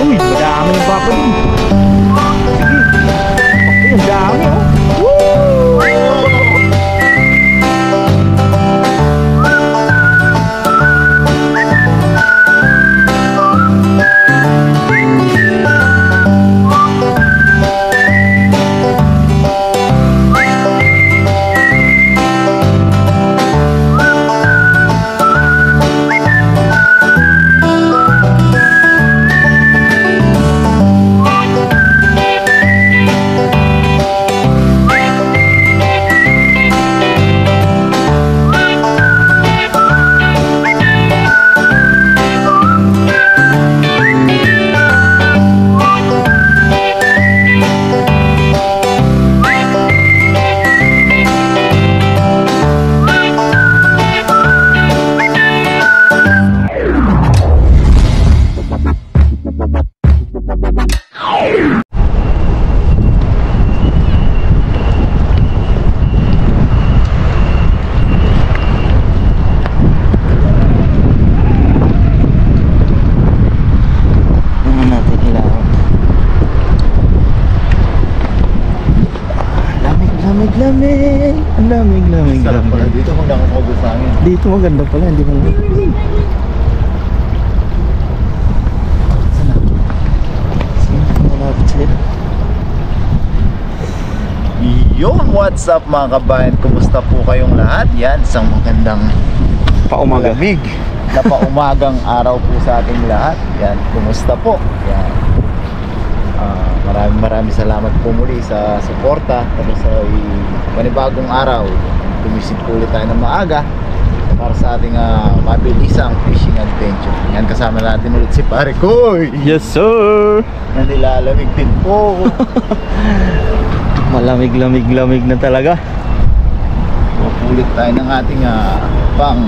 Uy, madami ng papa dun. Sige. Ang dami oh. Lamig. Ang lamig. Sarap pala dito kung nakakaubo sa amin. Dito maganda pala, hindi mo lang. Sana. Malapit sila. Yun, what's up mga kabayan? Kumusta po kayong lahat? Yan, isang magandang Paumaga. malamig na paumagang araw po sa ating lahat. Yan, kumusta po? Yan. Maraming salamat po muli sa suporta. Tapos sa panibagong araw, tumisid po ulit tayo ng maaga para sa ating mabilisang fishing adventure. Yan, kasama natin ulit si Pare Koy. Yes sir. Na nilalamig din po. Malamig na talaga. Mapulit tayo ng ating pang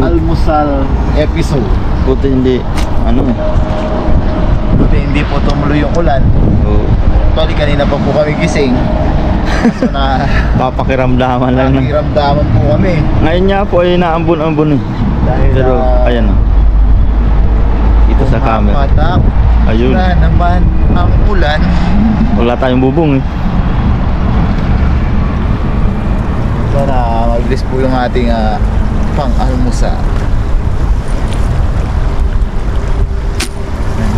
almusal episode. Buti hindi, Buti hindi po tumuloy yung ulan. Actually kanina pa po kami gising. So na papakiramdaman lang na. Pakiramdaman po kami. Ngayon nga po ay naambon-ambon eh. Dahil Pero ayan oh. Ito sa camera. Ayun. Na naman ang ulan. Wala tayong bubong eh. Sana mag-bless po yung ating pang-almusal.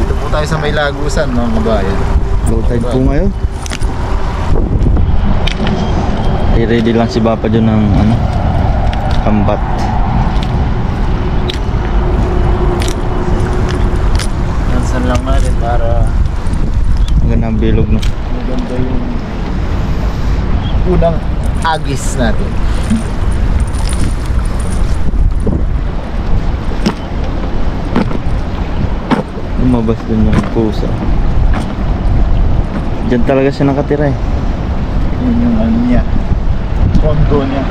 Dito po tayo sa may lagusan mga kabayan. Low tide po ngayon. I-ready lang si Papa dyan ng kambat. Nansan lang natin para Maganda ang bilog no. maganda yung unang agis natin. Lumabas dun yung pusa. Diyan talaga siya nakatira eh. Yun yung ano niya, kondo niya.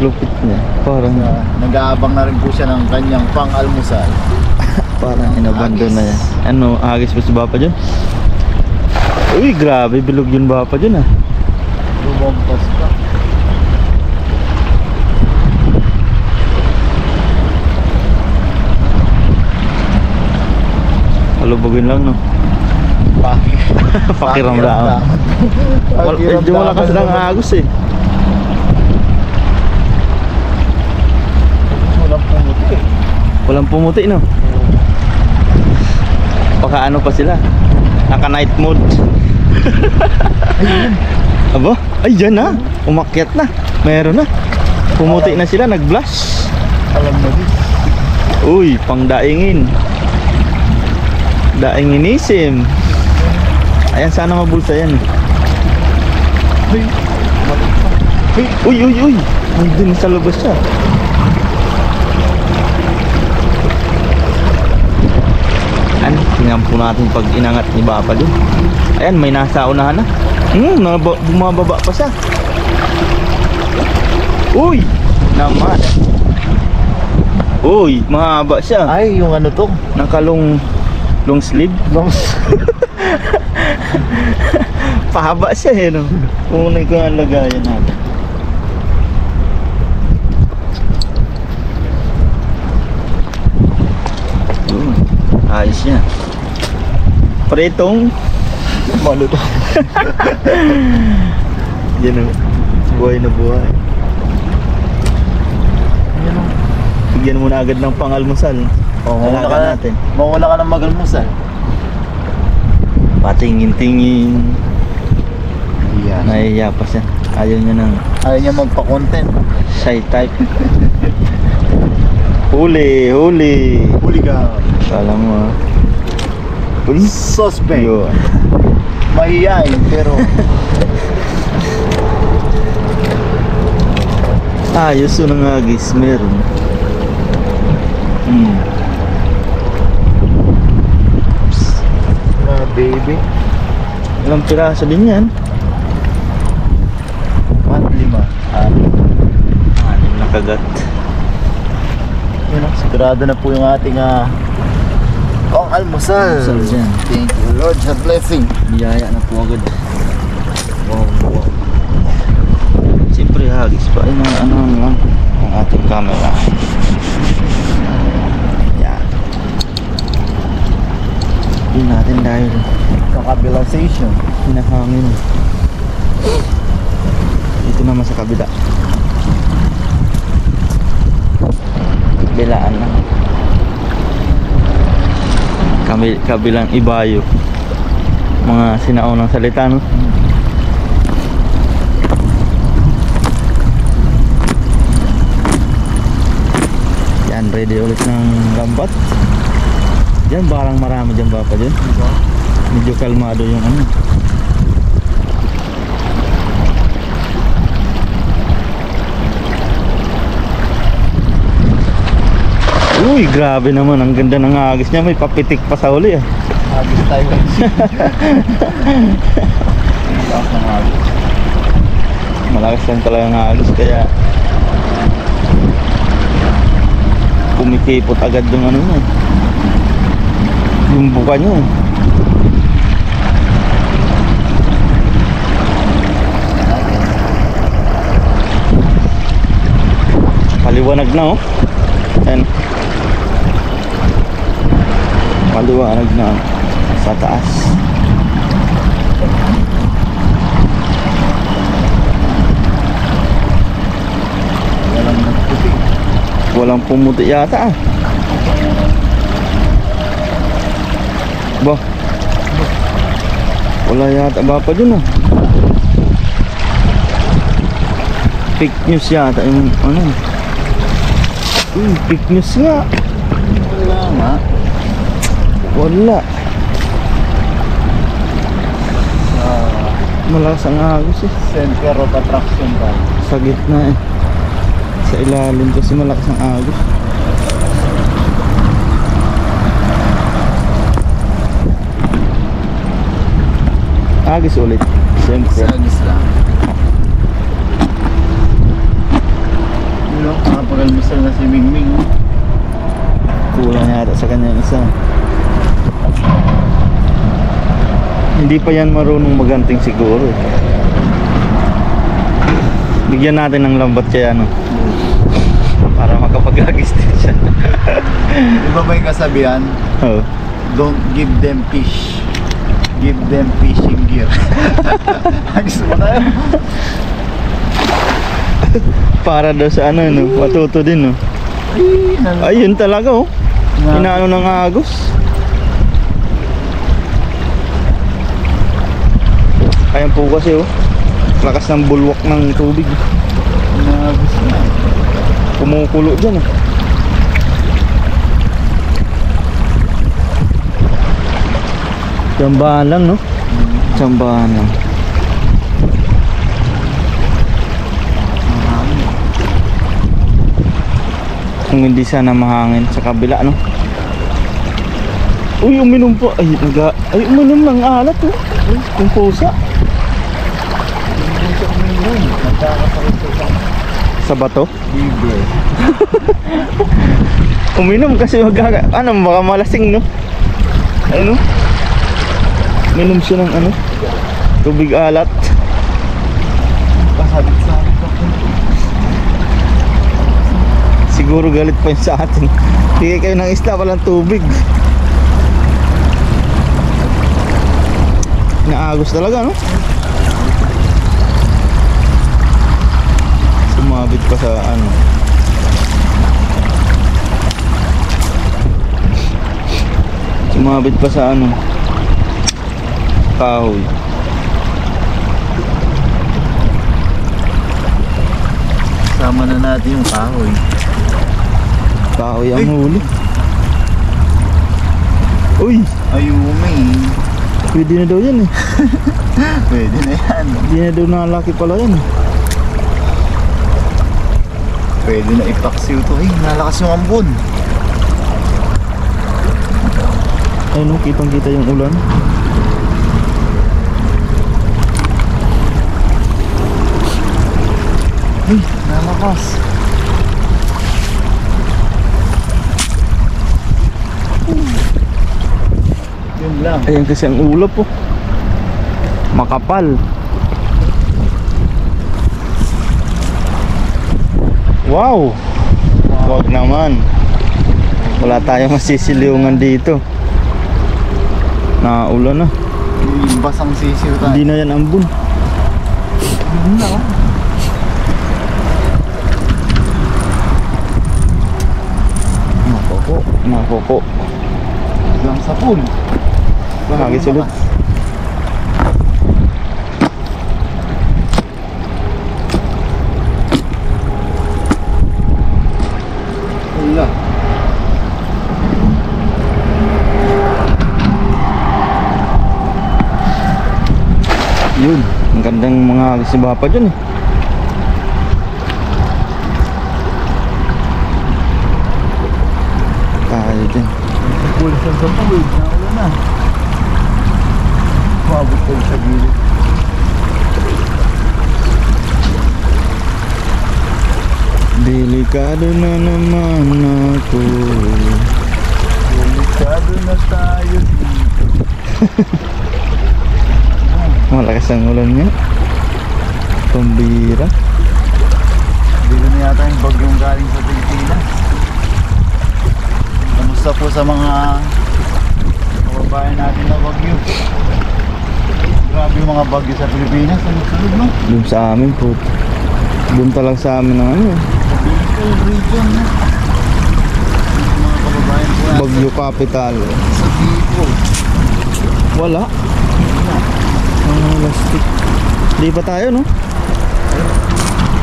Lupit niya. Parang Nag-aabang na rin po siya ng kanyang pang-almusal. parang inabandon na yan. Ano, agis pa si Papa dyan? Uy, grabe, bilog yun Papa dyan ah. Lumampas pa. Halubogin lang no. Pakiramdam. Medyo malakas lang agos eh. Walang pumuti eh. Walang pumuti no. Baka ano pa sila, naka night mode. Ayun. Aba, ay dyan na, umakyat na. Meron na. Pumuti na sila, nag-blush. Alam mo din. Uy, pang daingin. Dainginisim. Ayan, sana mabulsa yan. Hey, mali pa. Hey, Uy. Ay, dun sa labas siya. Ano, tingnan po natin pag inangat ni Papa dun. Ayan, may nasa unahan na. Bumababa pa siya. Uy, naman. Uy, mahaba siya. ay, yung ano to? Nakalong long sleeve. Pahaba siya eh no. Kunin ko ang lagayan natin. Ayos yan. Pritong Maluto. yan o. Buhay na buhay. Yan o. Bigyan mo na agad ng pangalmusal. Mauna ka natin. Mauna ka ng magalmusal. Patingin-tingin. Yan. Nahihiya pa siya. Ayaw niya ng Ayaw niya magpa-content. shy type. Huli, huli. Huli ka. Kala mo Uy, Suspect. yun. Mahihain pero Ayos yun ang agis, meron. baby. Ilang piraso din yan? 5. 6. Anim na kagat. Yun o, sigurado na po yung ating almusal. Almusal dyan. Thank you Lord sa blessing. Biyaya na po agad. Wow, wow. Siyempre hagis pa. Ay, ano lang ang ating camera. Yan. Yun natin dahil Sa kabilang station. hinahangin. Dito naman sa kabila. Bilaan na. Kabilang ibayo. Mga sinaunang salita, no? Yan, ready ulit ng lambat. Diyan, barang marami dyan ba pa dyan? Medyo kalmado yung ano. Uy, grabe naman. Ang ganda ng agis niya. May papitik pa sa huli, ah. Agis tayo. Lakas ng agis. Malakas lang talaga ang agis. Kaya kumikipot agad yung ano niya. Yung buka niya. Paliwanag na, oh. Ayan. Paliwanag na sa taas. Walang nagputi. Walang pumuti yata, ah. Ba? Wala yata ba pa dun, ah. Fake news yata yung ano. Uy, fake news nga. Wala nga. Wala. Malakas ang agos, eh. Center of attraction pa. Sa gitna, eh. Sa ilalim kasi malakas ang agos. Agos ulit. Siyempre. Sagis lang. Yun o, nakapag-almusal na si Mingming. Kulang yata sa kanya yung isa. Hindi pa yan marunong maganting siguro, eh. Bigyan natin ng lambat kaya, no? Para makapag-agis din siya. Di ba ba yung kasabihan? Oh. Don't give them fish. Give them fishing gear. Agis mo tayo. Para daw sa ano, no? Matuto din, no? Ayun talaga, oh. Inaano ng agos. Ayan po kasi, oh. Lakas ng bulwak ng tubig. Nagis na. Kumukulo dyan, oh. Tsambahan lang, no? Tsambahan lang. Kung hindi sana mahangin sa kabila, no? Uy, uminom po. Ay, uminom ng alat, oh. Uy, yung pusa. Sa bato? Libre. Uminom kasi ano, baka malasing, no? Ano? Minom siya ng ano? Tubig alat. Pasabit sa akin. Siguro galit pa yun sa atin. Bigay kayo ng isla, walang tubig. Agos talaga, no? Sumabit pa sa ano. Sumabit pa sa ano. Kahoy. Sama na natin yung kahoy. Kahoy ang huli. Uy! Ayumi. Pwede na daw yan eh. Pwede na yan. Hindi na daw nakalaki pala yan. Pwede na ipaksiw to. Ay, nalakas yung ambon. Ayun no, kitang kita yung ulan. Ay, nalakas. Yun lang. Ayan kasi ang ulap po. Makapal. Wow! Wag naman. Wala tayong masisiliungan dito. Naulan na. Yung basang sisiw tayo. Hindi na yan ambon. Yun lang. Nakoko. Nakoko. Lang sa pool. Lagi sulod. Wala. Yun. Ang gandang mga sibapa dyan eh. Tayo dyan. Pool sa pool. Naulan na. Mabot tayo sa gilid. Delikado na naman ako. Delikado na tayo dito. Malakas ang ulan niya. Pambira. Dito na yata yung bagyong galing sa Pilipinas. Kamusta po sa mga kababayan natin na bagyo? Grabe yung mga bagyo sa Pilipinas. Ano sunod, no? Doon sa amin po. Doon talaga sa amin ng ano eh. Bicol region, no? Yung mga kababayan po natin Bagyo Capital. sa Bicol. Wala. Lastik. Di pa tayo no?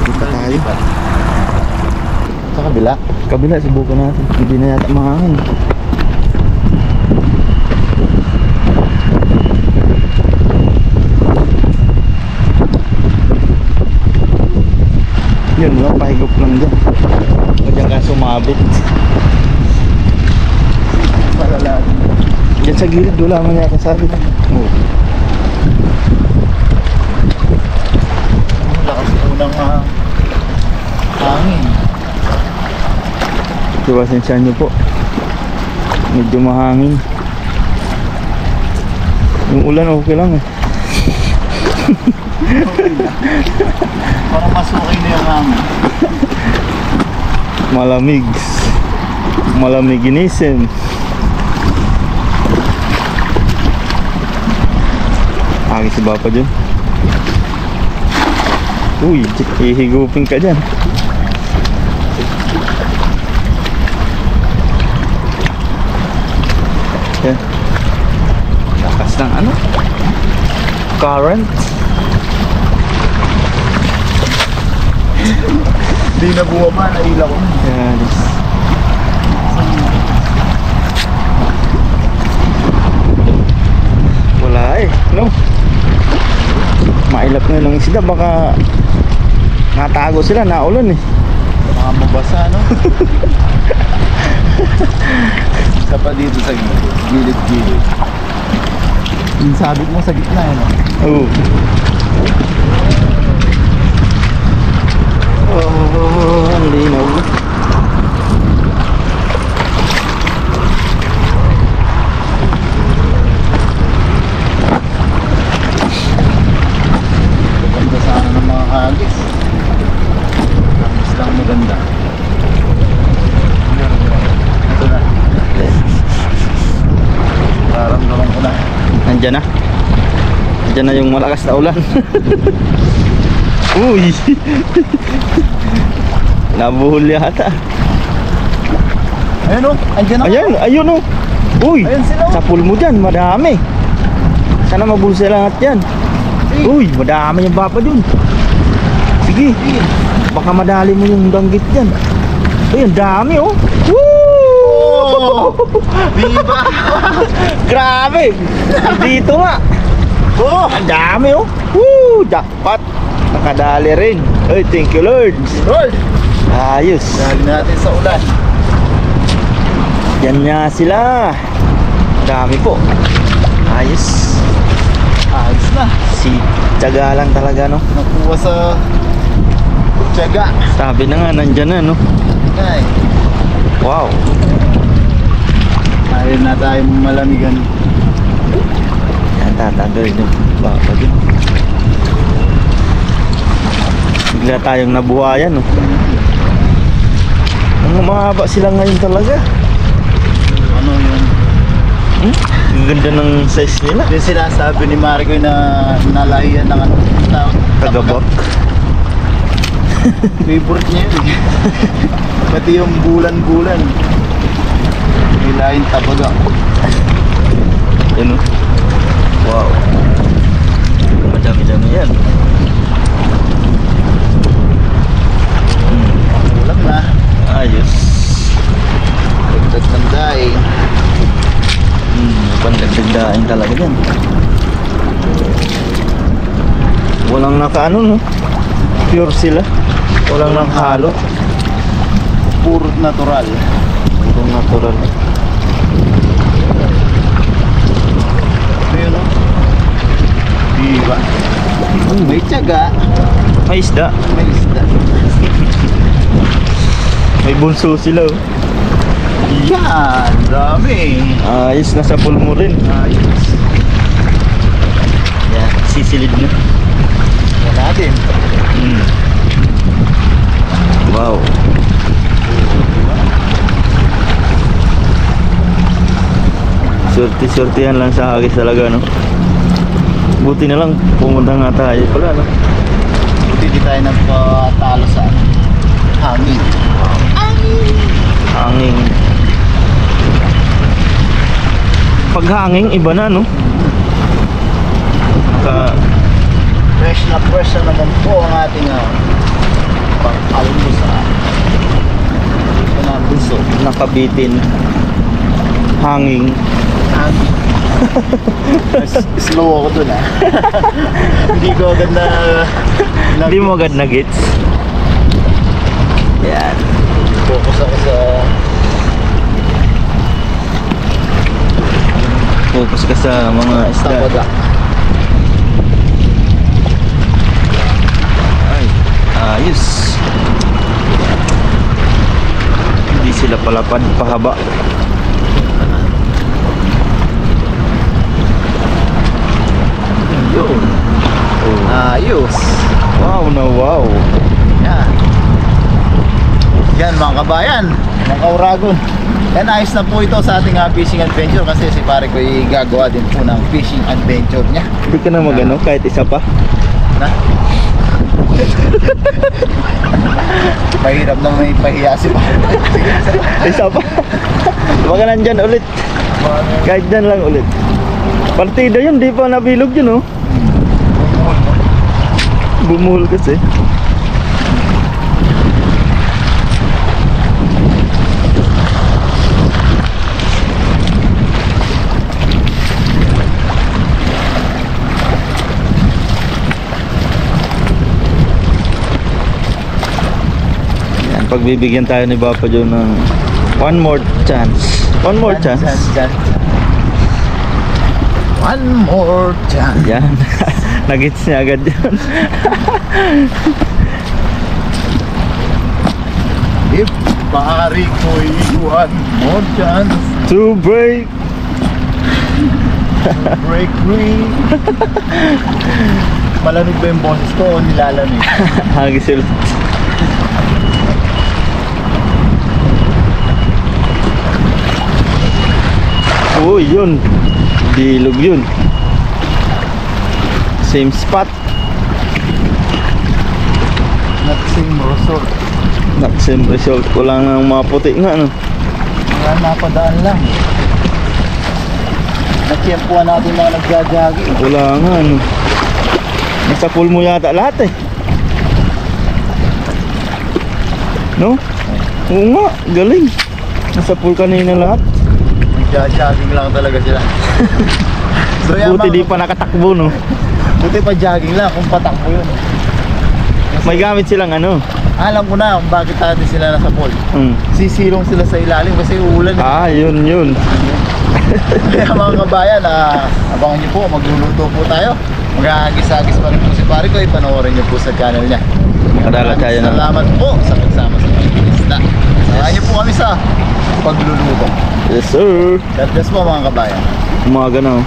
Di pa tayo. Sa kabila? Kabila, subukan natin. Hindi na yata mahangin. Yun lang, pahigop lang dyan. O dyan ka sumabit. Palalalim. Dyan sa gilid, wala man yata sabit. Oh. Lakas po ng hangin. Pasensya nyo po. Medyo mahangin. Yung ulan okay lang eh. Para mas okay na yung hangin. Malamig. Malamiginism. Agi si Bapa dyan. Uy, ihigupin ka dyan. Yan. Lakas ng ano? Current. Hindi na bumaba, naila ko. Yan. Wala eh, no? Mailap na lang isda, baka natago sila, naulan eh. Mga mabasa, no? Isa pa dito sa gilid-gilid. Yung sabit mo sa gitna, no? Oo. Oh, ang linaw. Maganda sana ng mga hagis. Hagis lang maganda. Ito na. Nararamdaman ko na. Nandyan na. Diyan na yung malakas na ulan. Uy. Nabuhol yata. Ayun oh, andyan na. Ayan, ayun oh. Uy, Ayun sila, oh. sa pool mo dyan, madami. Sana mabuhol sila lahat yan. Uy, madami yung bapa dun. Sige, baka madali mo yung danggit dyan. Uy, ang dami oh. Woo! Diba? Grabe. Dito nga. Oh! Ang dami oh. Woo! Jackpot. Nakadali rin. Uy, thank you Lord. Lord! Ayos. Dali natin sa ulan. Yan nga sila. Dami po. Ayos. Ayos na. Si tiyaga lang talaga no. Nakuha sa tiyaga. Sabi na nga, nandyan na no. Ay, Wow. ayaw na tayo malamigan. Yan, tatanggal yung baka dun. Bigla tayong nabuhayan no. Ang mahaba sila ngayon talaga. Ano yun? Ang ganda ng size nila. Yung sinasabi ni Marico na nalahiyan ng ano, Tagabak. favorite niya yun eh. Pati yung bulan-bulan. Nilahin tabaga. Yan o. Wow. Madami-dami yan. Ulam na. Ayos. Dagdag ng daing. Pandagdaing talaga yan. Walang nakaano no. Pure sila. Walang nakahalo. Puro natural. Puro natural. Ayun o. Diba? May tiyaga. May isda. May isda. May bunso sila oh. Yan. Dami. Ayos, nasa pool mo rin. Ayos. Yan, sisilid na. Yan natin. Wow. Swerte-swertehan lang sa hagis talaga no. Buti na lang pumunta nga tayo pala no. Buti di tayo nagpatalo sa ano, hangin. Hanging. Pag hanging iba na no. Fresh na naman po ang ating pang-almusal. Ito na ang bunso. Nakabitin. Hanging. Hangin. Slow ako dun Hindi ko agad na Hindi mo agad na gets. Yan. focus ako sa Focus ka sa mga isda. tabaga. Ay, ayos. Hindi sila palapad, pahaba. Yun. Oh. Ayos. Wow na wow. Yan. Yan mga kabayan, mga kauragon. Yan, ayos na po ito sa ating fishing adventure kasi si pare ko gagawa din po ng fishing adventure niya. Hindi ka na magano kahit isa pa. Na? Mahirap na may pahiya si pare. Isa pa. Baka nandyan ulit. Kahit dyan lang ulit. Partida yun, di pa nabilog yun oh. Bumuhol kasi. Yan, pagbibigyan tayo ni Papa Joe ng one more chance. One more chance. One more chance. Yan. Nagits niya agad yan. If pare ko'y one more chance To break. break free. Malamig ba yung boses ko o nilalamig? Hagis ulit. Uy, yun. Bilog yun. Same spot. Not same result. Not same result. Wala nang mga puti nga, no? Wala, napadaan lang. Natiyempuan natin mga nagjajagi. Wala nga, no? Nasa pool mo yata lahat, eh. No? Oo nga, galing. Nasa pool kanina lahat. Nagja-jogging lang talaga sila. So, yan, Buti di pa nakatakbo, no? buti pa jogging lang kung patakbo yun. May gamit silang ano. Alam ko na kung bakit natin sila nasa pool. Mm. Sisilong sila sa ilalim kasi uulan. Ah, yun. Kaya mga kabayan, abangan nyo po, magluluto po tayo. Mag-aagis-agis pa rin po si Pare ko. Ipanoorin nyo po sa channel niya. Kadala tayo na. Salamat po sa pagsama sa pag-isda. Samahan nyo po kami sa pagluluto. Yes, sir. God bless po mga kabayan. Umaga na, oh.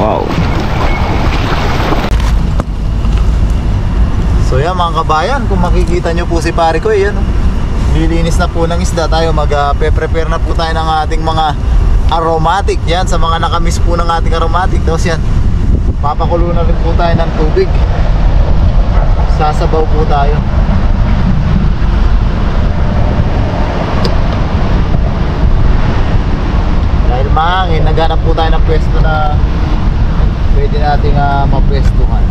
Wow. So yan mga kabayan, kung makikita nyo po si Pare ko, yan, lilinis na po ng isda tayo. Mag-prepare na po tayo ng ating mga aromatic. Yan, sa mga nakamiss po ng ating aromatic. Tapos yan, papakulo na rin po tayo ng tubig. Sasabaw po tayo. Dahil mahangin, naghanap po tayo ng pwesto na pwede nating mapwestuhan.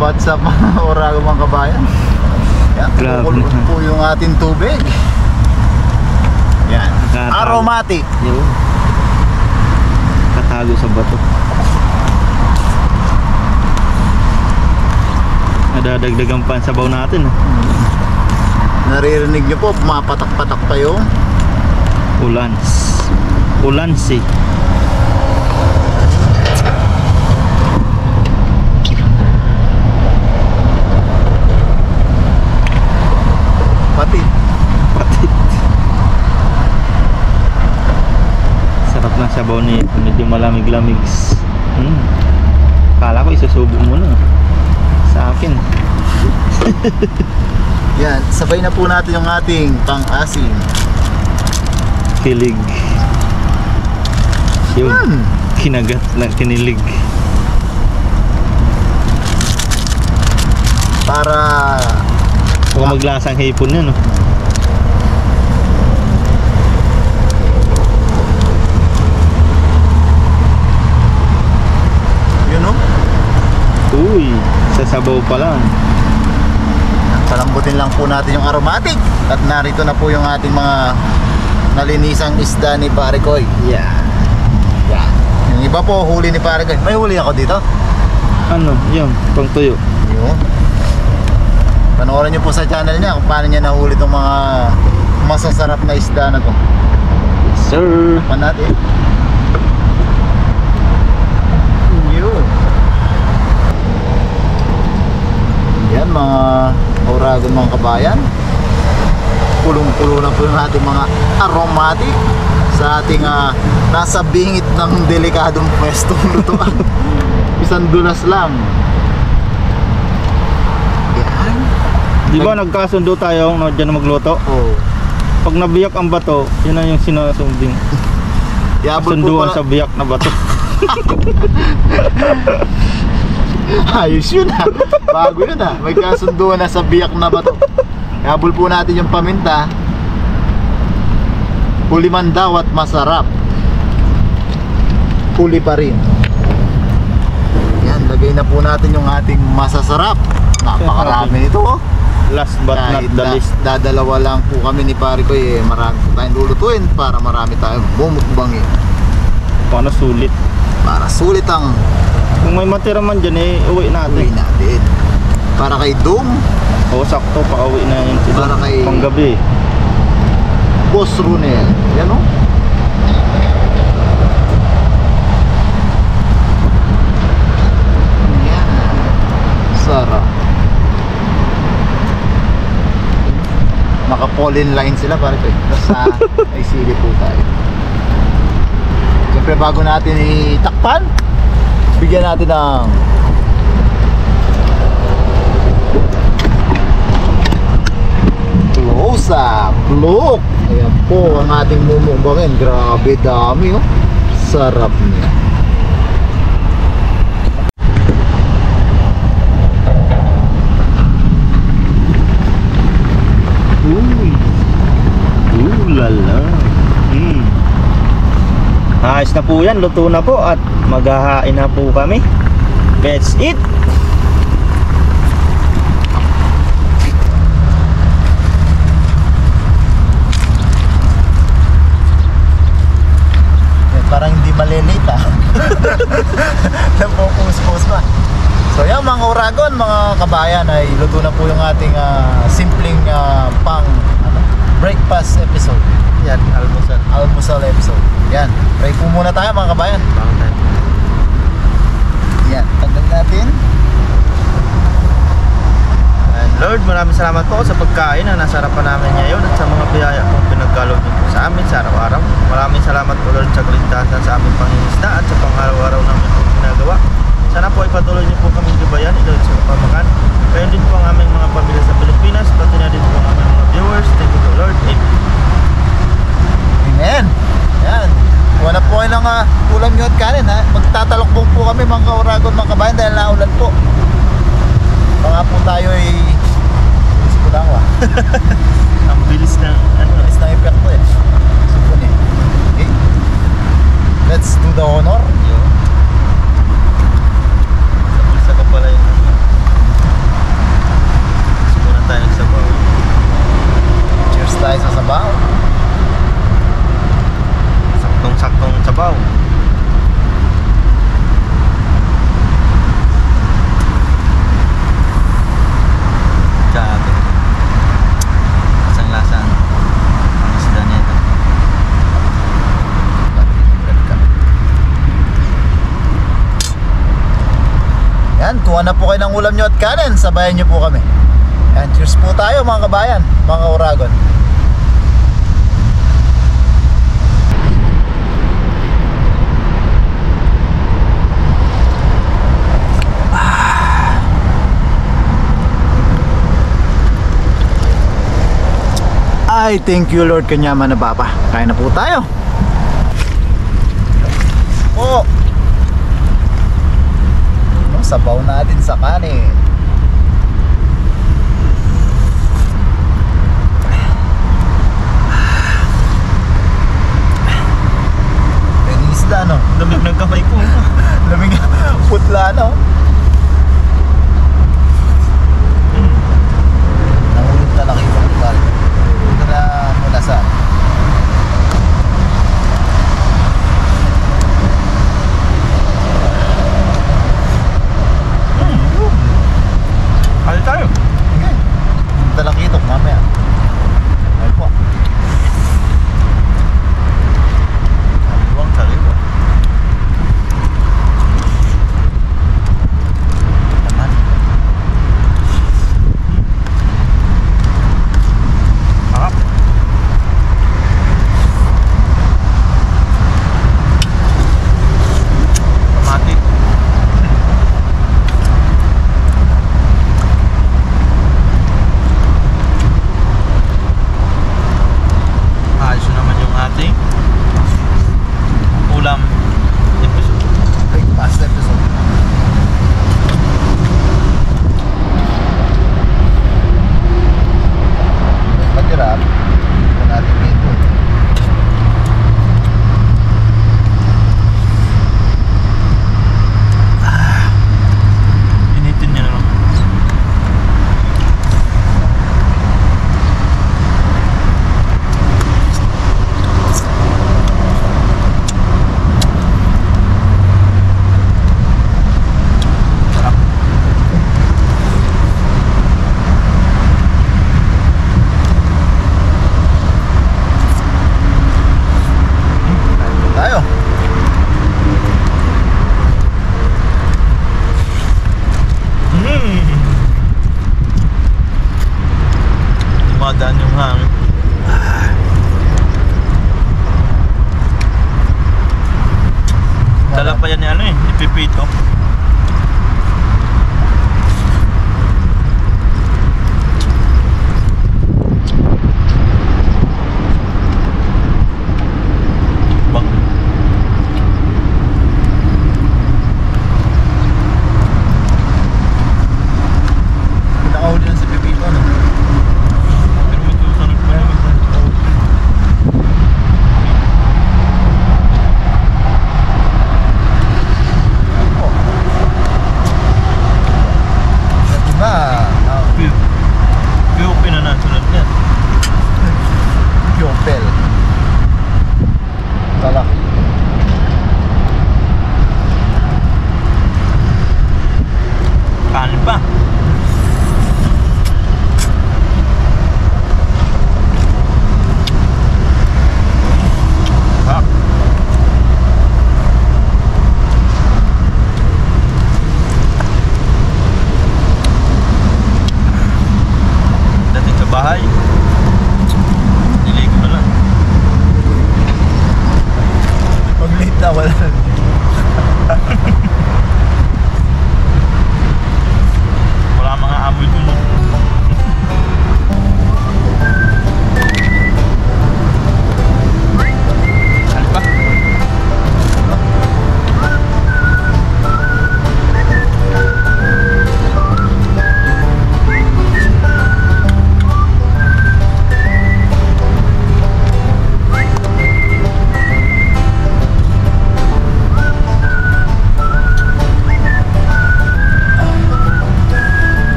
What's up mga orago mga kabayan? Yan, Grabe. kukulog po yung ating tubig. Yan, Nakatago. aromatic. Yun. Katago sa bato. Nadadagdagan pa ang sabaw natin, ah. Naririnig nyo po, pumapatak-patak pa yung Ulansi. patit. Sarap ng sabaw ni medyo malamig-lamig. Kala ko isusubo mo na sa akin. Yan, sabay na po natin yung ating pang-asim. Kilig. Yun. Kinagat lang, kinilig. Para Huwag maglasang hipon yan, no? yun o, Uy, sa sabaw pa lang. palambutin lang po natin yung aromatic. At narito na po yung ating mga nalinisang isda ni Pare Koy. Yeah. Yan. Yung iba po huli ni Pare Koy. May huli ako dito. Ano, yun, pang tuyo. Yun. Panoorin nyo po sa channel niya kung paano niya nahuli itong mga masasarap na isda na to. Yes, sir. Pan natin. Yun. Yan mga oragon mga kabayan. Pulong-pulo na po yung ating mga aromatic sa ating nasa bingit ng delikadong pwestong lutuan. Isang dulas lang. Yan. Di ba nagkasundo tayo no, dyan magluto? Oo. Pag nabiyak ang bato, yun na yung sinasunding. Yabol po Sunduan pala. sa biyak na bato. Ayos yun ha. Bago yun ha. May kasunduan na sa biyak na bato. Yabol po natin yung paminta. Huli man daw at masarap. Huli pa rin. Yan, lagay na po natin yung ating masasarap. Napakarami nito oh. Last but not Kahit the least. dadalawa lang po kami ni pare ko eh, marami po tayong lulutuin para marami tayong bumukbangin. Paano sulit? Para sulit ang Kung may matira man dyan eh, uwi uwi natin. natin. Para kay Dom, Oo, sakto, pauwi na yun sila. Para kay- Panggabi. Boss Runel. Yan oh. Yan. Sarap. Naka-pollen line sila pare ko. Tapos ay sili po tayo. Siyempre bago natin itakpan, bigyan natin ng close up. Look! Ayan po ang ating mumukbangin. Grabe dami oh. Sarap niya. Uy. Lala. Ayos na po yan, luto na po at maghahain na po kami. Let's eat! Parang hindi malilate ah. Napupus-pus pa. So yan mga Uragon, mga kabayan, ay luto na po yung ating simpleng pang breakfast episode. Yan, almusal episode. Yan, pray po muna tayo mga kabayan. Yan, tanggal natin. And Lord, maraming salamat po sa pagkain na nasa harapan namin ngayon at sa mga biyaya pong pinagkaloob niyo po sa amin sa araw-araw. Maraming salamat po Lord sa kaligtasan sa aming pangingisda at sa pang-araw-araw namin po ginagawa. Sana po ay patuloy niyo po kaming gabayan, ilawid sa kapamakan. Kayo din po ang aming mga pamilya sa Pilipinas, pati na din po ang aming mga viewers. Thank you po Lord. Amen. Amen. Yan. Wala po kayo ng ulam nyo at kanin ha. Magtatalokbong po kami mga Uragon, mga kabayan, dahil naulan po. Baka po tayo ay lang Ang bilis ng bilis na epekto eh. Supon eh. Okay. Let's do the honor. Sa bulsa ka pala yun. Sumunan tayo ng sabaw. Cheers tayo sa sabaw. Saktong-saktong sabaw. Grabe. Lasang-lasang ang isda nito. Yan, kuha na po kayo ng ulam nyo at kanin. Sabayan nyo po kami. Yan, cheers po tayo mga kabayan, mga Uragon. Ay, thank you Lord Kanyama na Papa. Kaya na po tayo. Po. Sabaw natin sa kanin.